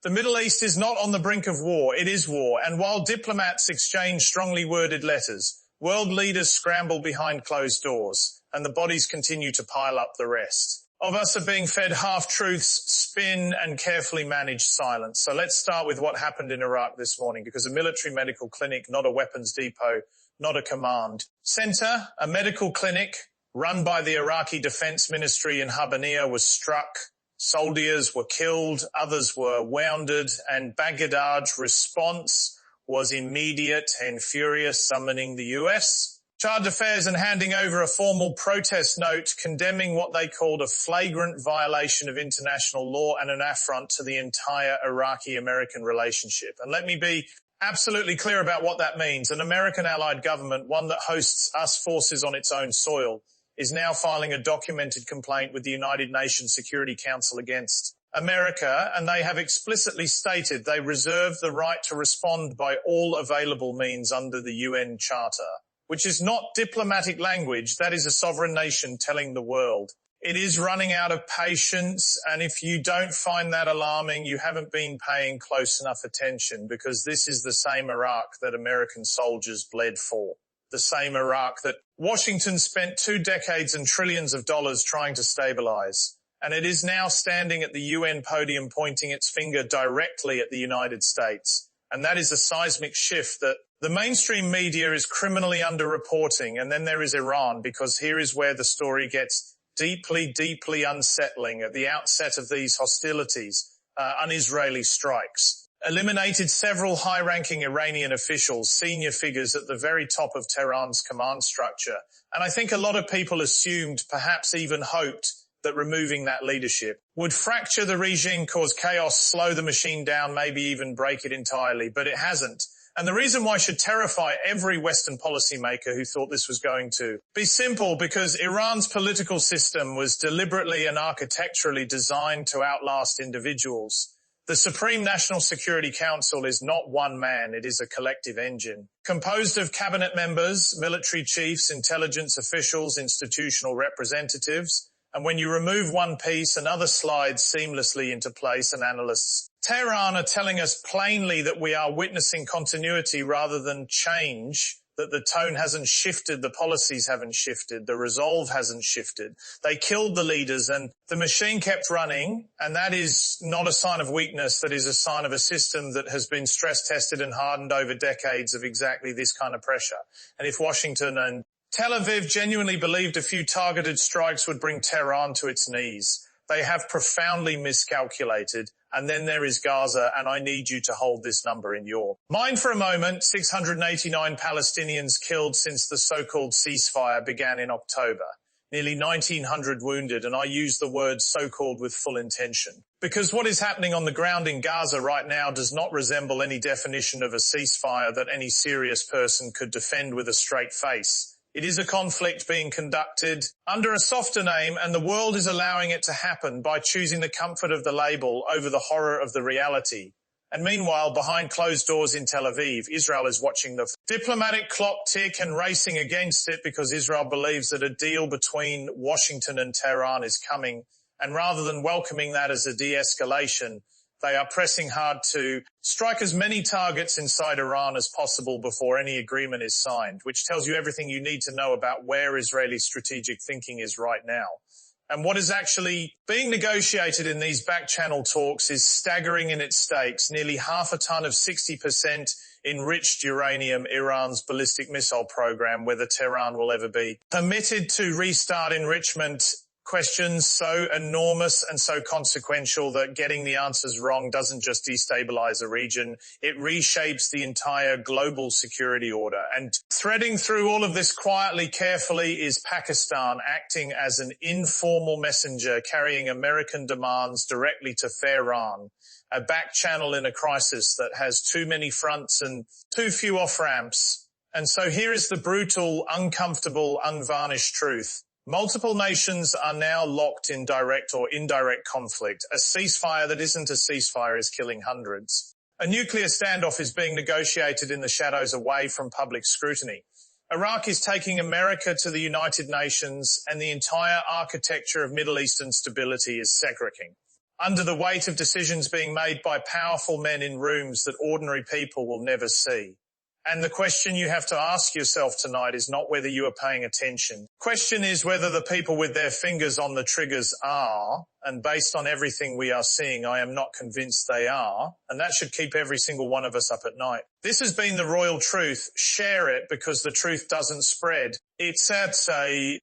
The Middle East is not on the brink of war, it is war, and while diplomats exchange strongly worded letters, world leaders scramble behind closed doors, and the bodies continue to pile up the rest. Of us are being fed half-truths, spin, and carefully managed silence. So let's start with what happened in Iraq this morning, because a military medical clinic, not a weapons depot, not a command center, a medical clinic run by the Iraqi Defense Ministry in Habaniya was struck. Soldiers were killed, others were wounded, and Baghdad's response was immediate and furious, summoning the US. Chargé d'affaires and handing over a formal protest note condemning what they called a flagrant violation of international law and an affront to the entire Iraqi-American relationship. And let me be absolutely clear about what that means. An American allied government, one that hosts US forces on its own soil, is now filing a documented complaint with the United Nations Security Council against America, and they have explicitly stated they reserve the right to respond by all available means under the UN Charter, which is not diplomatic language. That is a sovereign nation telling the world. It is running out of patience, and if you don't find that alarming, you haven't been paying close enough attention, because this is the same Iraq that American soldiers bled for, the same Iraq that Washington spent 2 decades and trillions of dollars trying to stabilize. And it is now standing at the UN podium pointing its finger directly at the United States. And that is a seismic shift that the mainstream media is criminally underreporting. And then there is Iran, because here is where the story gets deeply, deeply unsettling. At the outset of these hostilities, un-Israeli strikes eliminated several high-ranking Iranian officials, senior figures at the very top of Tehran's command structure. And I think a lot of people assumed, perhaps even hoped, that removing that leadership would fracture the regime, cause chaos, slow the machine down, maybe even break it entirely. But it hasn't. And the reason why should terrify every Western policymaker who thought this was going to be simple, because Iran's political system was deliberately and architecturally designed to outlast individuals. The Supreme National Security Council is not one man, it is a collective engine, composed of cabinet members, military chiefs, intelligence officials, institutional representatives. And when you remove one piece, another slides seamlessly into place, and analysts Tehran are telling us plainly that we are witnessing continuity rather than change, that the tone hasn't shifted, the policies haven't shifted, the resolve hasn't shifted. They killed the leaders and the machine kept running, and that is not a sign of weakness, that is a sign of a system that has been stress tested and hardened over decades of exactly this kind of pressure. And if Washington and Tel Aviv genuinely believed a few targeted strikes would bring Tehran to its knees, they have profoundly miscalculated. And then there is Gaza, and I need you to hold this number in your mind for a moment. 689 Palestinians killed since the so-called ceasefire began in October. Nearly 1,900 wounded, and I use the word so-called with full intention. Because what is happening on the ground in Gaza right now does not resemble any definition of a ceasefire that any serious person could defend with a straight face. It is a conflict being conducted under a softer name, and the world is allowing it to happen by choosing the comfort of the label over the horror of the reality. And meanwhile, behind closed doors in Tel Aviv, Israel is watching the diplomatic clock tick and racing against it, because Israel believes that a deal between Washington and Tehran is coming. And rather than welcoming that as a de-escalation, they are pressing hard to strike as many targets inside Iran as possible before any agreement is signed, which tells you everything you need to know about where Israeli strategic thinking is right now. And what is actually being negotiated in these back-channel talks is staggering in its stakes. Nearly half a ton of 60% enriched uranium, Iran's ballistic missile program, whether Tehran will ever be permitted to restart enrichment. Questions so enormous and so consequential that getting the answers wrong doesn't just destabilize a region, it reshapes the entire global security order. And threading through all of this quietly, carefully, is Pakistan acting as an informal messenger, carrying American demands directly to Tehran, a back channel in a crisis that has too many fronts and too few off-ramps. And so here is the brutal, uncomfortable, unvarnished truth. Multiple nations are now locked in direct or indirect conflict. A ceasefire that isn't a ceasefire is killing hundreds. A nuclear standoff is being negotiated in the shadows away from public scrutiny. Iraq is taking America to the United Nations, and the entire architecture of Middle Eastern stability is segregating. under the weight of decisions being made by powerful men in rooms that ordinary people will never see. And the question you have to ask yourself tonight is not whether you are paying attention. The question is whether the people with their fingers on the triggers are, and based on everything we are seeing, I am not convinced they are, and that should keep every single one of us up at night. This has been the royal truth. Share it because the truth doesn't spread. It's sad to say